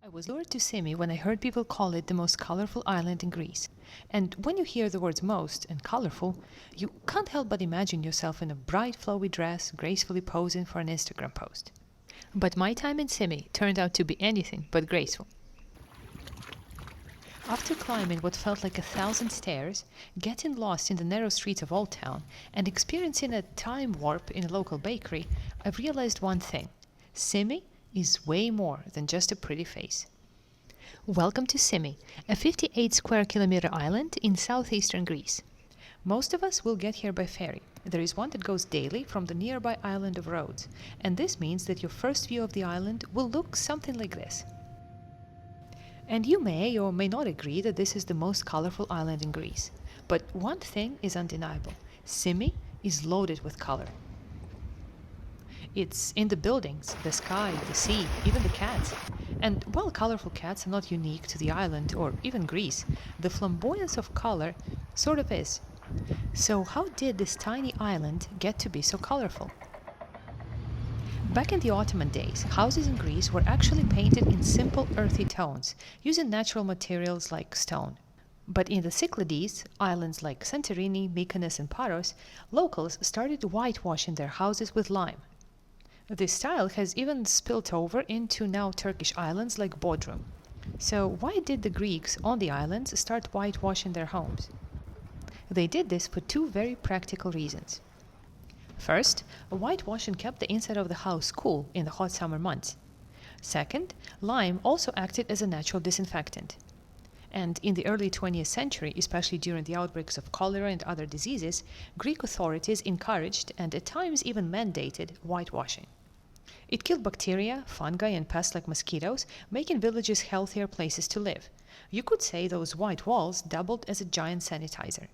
I was lured to Symi when I heard people call it the most colorful island in Greece. And when you hear the words most and colorful, you can't help but imagine yourself in a bright flowy dress, gracefully posing for an Instagram post. But my time in Symi turned out to be anything but graceful. After climbing what felt like 1,000 stairs, getting lost in the narrow streets of Old Town, and experiencing a time warp in a local bakery, I realized one thing. Symi is way more than just a pretty face. Welcome to Symi, a 58 square kilometer island in southeastern Greece. Most of us will get here by ferry. There is one that goes daily from the nearby island of Rhodes, and this means that your first view of the island will look something like this. And you may or may not agree that this is the most colorful island in Greece. But one thing is undeniable. Symi is loaded with color. It's in the buildings, the sky, the sea, even the cats. And while colorful cats are not unique to the island or even Greece, the flamboyance of color sort of is. So how did this tiny island get to be so colorful? Back in the Ottoman days, houses in Greece were actually painted in simple earthy tones, using natural materials like stone. But in the Cyclades, islands like Santorini, Mykonos and Paros, locals started whitewashing their houses with lime. This style has even spilt over into now Turkish islands like Bodrum. So why did the Greeks on the islands start whitewashing their homes? They did this for two very practical reasons. First, whitewashing kept the inside of the house cool in the hot summer months. Second, lime also acted as a natural disinfectant. And in the early 20th century, especially during the outbreaks of cholera and other diseases, Greek authorities encouraged and at times even mandated whitewashing. It killed bacteria, fungi, and pests like mosquitoes, making villages healthier places to live. You could say those white walls doubled as a giant sanitizer.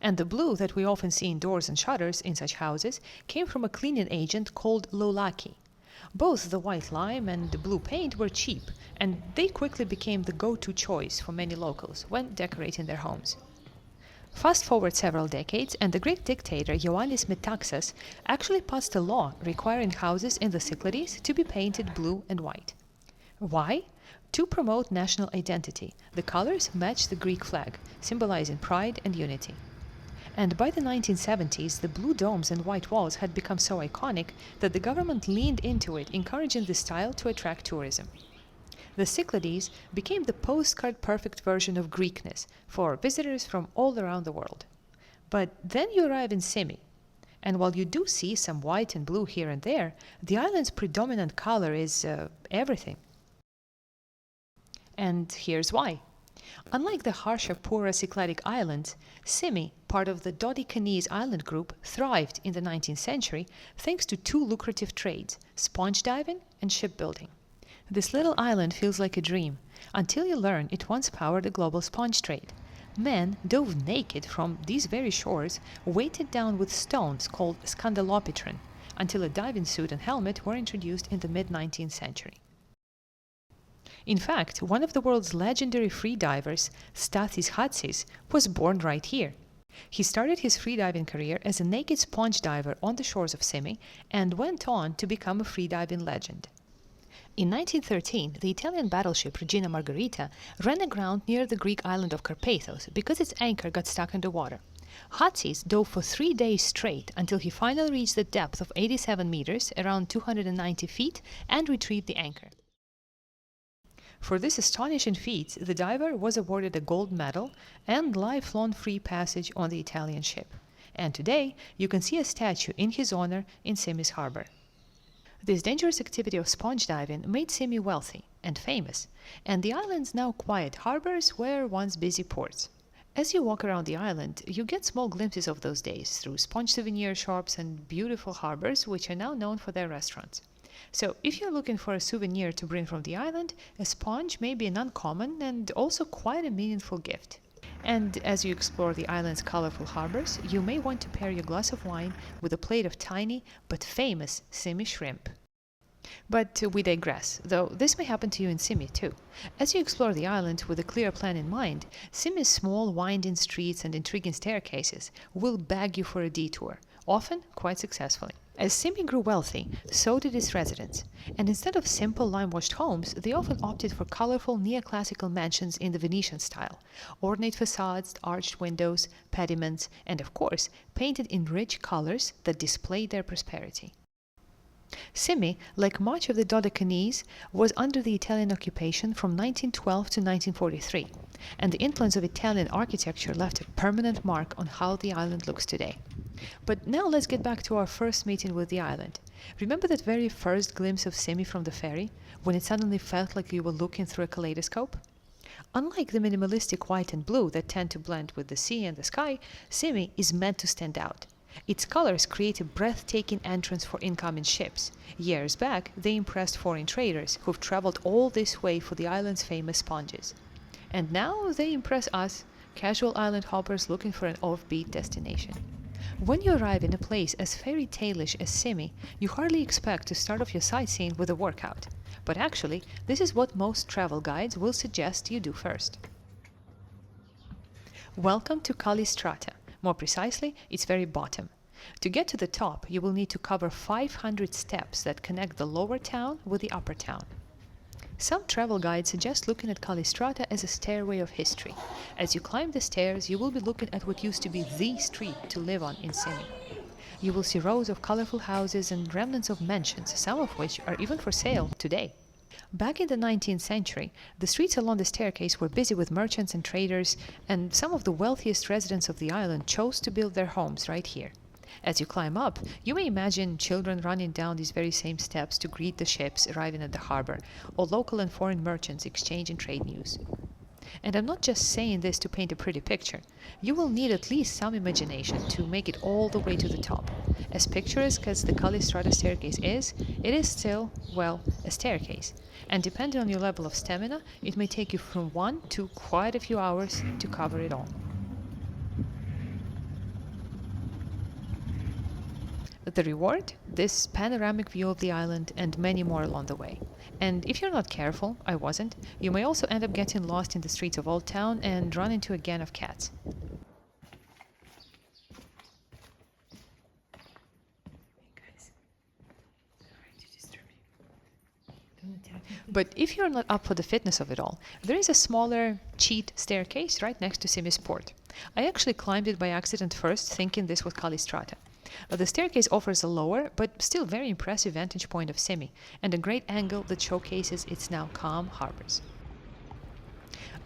And the blue that we often see in doors and shutters in such houses came from a cleaning agent called loulaki. Both the white lime and the blue paint were cheap, and they quickly became the go-to choice for many locals when decorating their homes. Fast forward several decades, and the Greek dictator Ioannis Metaxas actually passed a law requiring houses in the Cyclades to be painted blue and white. Why? To promote national identity. The colors match the Greek flag, symbolizing pride and unity. And by the 1970s, the blue domes and white walls had become so iconic that the government leaned into it, encouraging the style to attract tourism. The Cyclades became the postcard-perfect version of Greekness for visitors from all around the world. But then you arrive in Symi, and while you do see some white and blue here and there, the island's predominant color is everything. And here's why. Unlike the harsher, poorer Cycladic islands, Symi, part of the Dodecanese island group, thrived in the 19th century thanks to two lucrative trades, sponge diving and shipbuilding. This little island feels like a dream, until you learn it once powered a global sponge trade. Men dove naked from these very shores, weighted down with stones called scandalopitron, until a diving suit and helmet were introduced in the mid-19th century. In fact, one of the world's legendary freedivers, Stathis Hatsis, was born right here. He started his freediving career as a naked sponge diver on the shores of Symi and went on to become a freediving legend. In 1913, the Italian battleship Regina Margherita ran aground near the Greek island of Carpathos because its anchor got stuck underwater. Hatsis dove for 3 days straight until he finally reached the depth of 87 meters, around 290 feet, and retrieved the anchor. For this astonishing feat, the diver was awarded a gold medal and lifelong free passage on the Italian ship. And today, you can see a statue in his honor in Symi's harbor. This dangerous activity of sponge diving made Symi wealthy and famous, and the island's now quiet harbors were once busy ports. As you walk around the island, you get small glimpses of those days through sponge souvenir shops and beautiful harbors, which are now known for their restaurants. So if you're looking for a souvenir to bring from the island, a sponge may be an uncommon and also quite a meaningful gift. And as you explore the island's colorful harbors, you may want to pair your glass of wine with a plate of tiny but famous Symi shrimp. But we digress, though this may happen to you in Symi too. As you explore the island with a clear plan in mind, Symi's small winding streets and intriguing staircases will bag you for a detour, often quite successfully. As Symi grew wealthy, so did its residents, and instead of simple lime-washed homes, they often opted for colorful neoclassical mansions in the Venetian style, ornate facades, arched windows, pediments, and of course, painted in rich colors that displayed their prosperity. Symi, like much of the Dodecanese, was under the Italian occupation from 1912 to 1943, and the influence of Italian architecture left a permanent mark on how the island looks today. But now let's get back to our first meeting with the island. Remember that very first glimpse of Symi from the ferry, when it suddenly felt like you were looking through a kaleidoscope? Unlike the minimalistic white and blue that tend to blend with the sea and the sky, Symi is meant to stand out. Its colors create a breathtaking entrance for incoming ships. Years back, they impressed foreign traders who've traveled all this way for the island's famous sponges. And now they impress us, casual island hoppers looking for an offbeat destination. When you arrive in a place as fairy tale-ish as Symi, you hardly expect to start off your sightseeing with a workout. But actually, this is what most travel guides will suggest you do first. Welcome to Kali Strata. More precisely, its very bottom. To get to the top, you will need to cover 500 steps that connect the lower town with the upper town. Some travel guides suggest looking at Kali Strata as a stairway of history. As you climb the stairs, you will be looking at what used to be the street to live on in Symi. You will see rows of colorful houses and remnants of mansions, some of which are even for sale today. Back in the 19th century, the streets along the staircase were busy with merchants and traders, and some of the wealthiest residents of the island chose to build their homes right here. As you climb up, you may imagine children running down these very same steps to greet the ships arriving at the harbor, or local and foreign merchants exchanging trade news. And I'm not just saying this to paint a pretty picture. You will need at least some imagination to make it all the way to the top. As picturesque as the Kali Strata staircase is, it is still, well, a staircase. And depending on your level of stamina, it may take you from 1 to quite a few hours to cover it all. The reward? This panoramic view of the island and many more along the way. And if you're not careful, I wasn't, you may also end up getting lost in the streets of Old Town and run into a gang of cats. But if you're not up for the fitness of it all, there is a smaller, cheat staircase right next to Symi's port. I actually climbed it by accident first, thinking this was Kali Strata. The staircase offers a lower, but still very impressive vantage point of Symi, and a great angle that showcases its now calm harbors.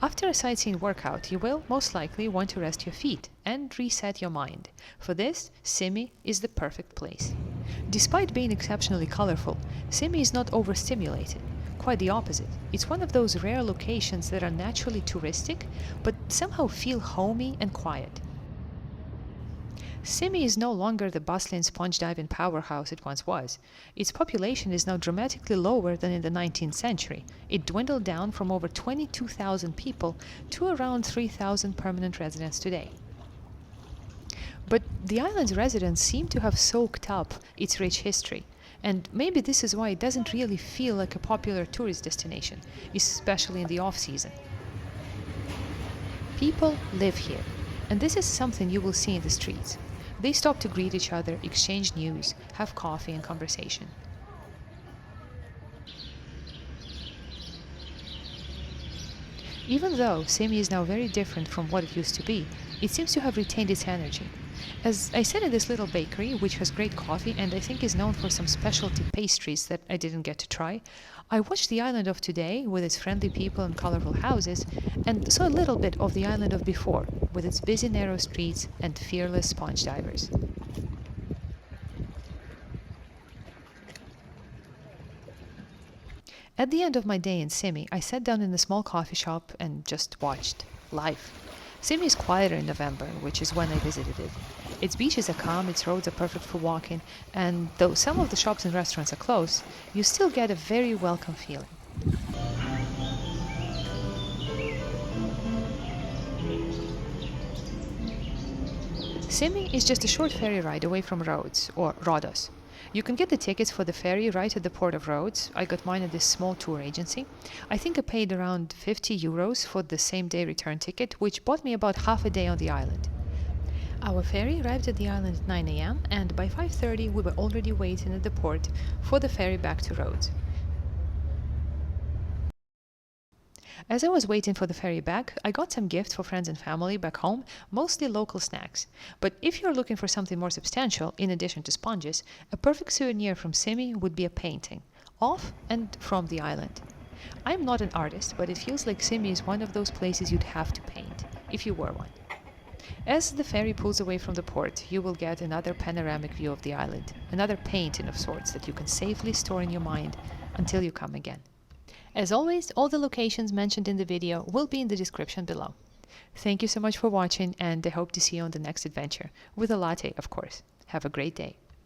After a sightseeing workout, you will most likely want to rest your feet and reset your mind. For this, Symi is the perfect place. Despite being exceptionally colorful, Symi is not overstimulated. Quite the opposite. It's one of those rare locations that are naturally touristic, but somehow feel homey and quiet. Symi is no longer the bustling sponge diving powerhouse it once was. Its population is now dramatically lower than in the 19th century. It dwindled down from over 22,000 people to around 3,000 permanent residents today. But the island's residents seem to have soaked up its rich history. And maybe this is why it doesn't really feel like a popular tourist destination, especially in the off-season. People live here, and this is something you will see in the streets. They stop to greet each other, exchange news, have coffee and conversation. Even though Symi is now very different from what it used to be, it seems to have retained its energy. As I said in this little bakery, which has great coffee and I think is known for some specialty pastries that I didn't get to try, I watched the island of today with its friendly people and colorful houses and saw a little bit of the island of before with its busy narrow streets and fearless sponge divers. At the end of my day in Symi, I sat down in a small coffee shop and just watched life. Symi is quieter in November, which is when I visited it. Its beaches are calm, its roads are perfect for walking, and though some of the shops and restaurants are closed, you still get a very welcome feeling. Symi is just a short ferry ride away from Rhodes, or Rhodos. You can get the tickets for the ferry right at the port of Rhodes. I got mine at this small tour agency. I think I paid around 50 euros for the same day return ticket, which bought me about half a day on the island. Our ferry arrived at the island at 9 a.m. and by 5:30 we were already waiting at the port for the ferry back to Rhodes. As I was waiting for the ferry back, I got some gifts for friends and family back home, mostly local snacks. But if you're looking for something more substantial, in addition to sponges, a perfect souvenir from Symi would be a painting, of and from the island. I'm not an artist, but it feels like Symi is one of those places you'd have to paint, if you were one. As the ferry pulls away from the port, you will get another panoramic view of the island, another painting of sorts that you can safely store in your mind until you come again. As always, all the locations mentioned in the video will be in the description below. Thank you so much for watching, and I hope to see you on the next adventure, with a latte, of course. Have a great day.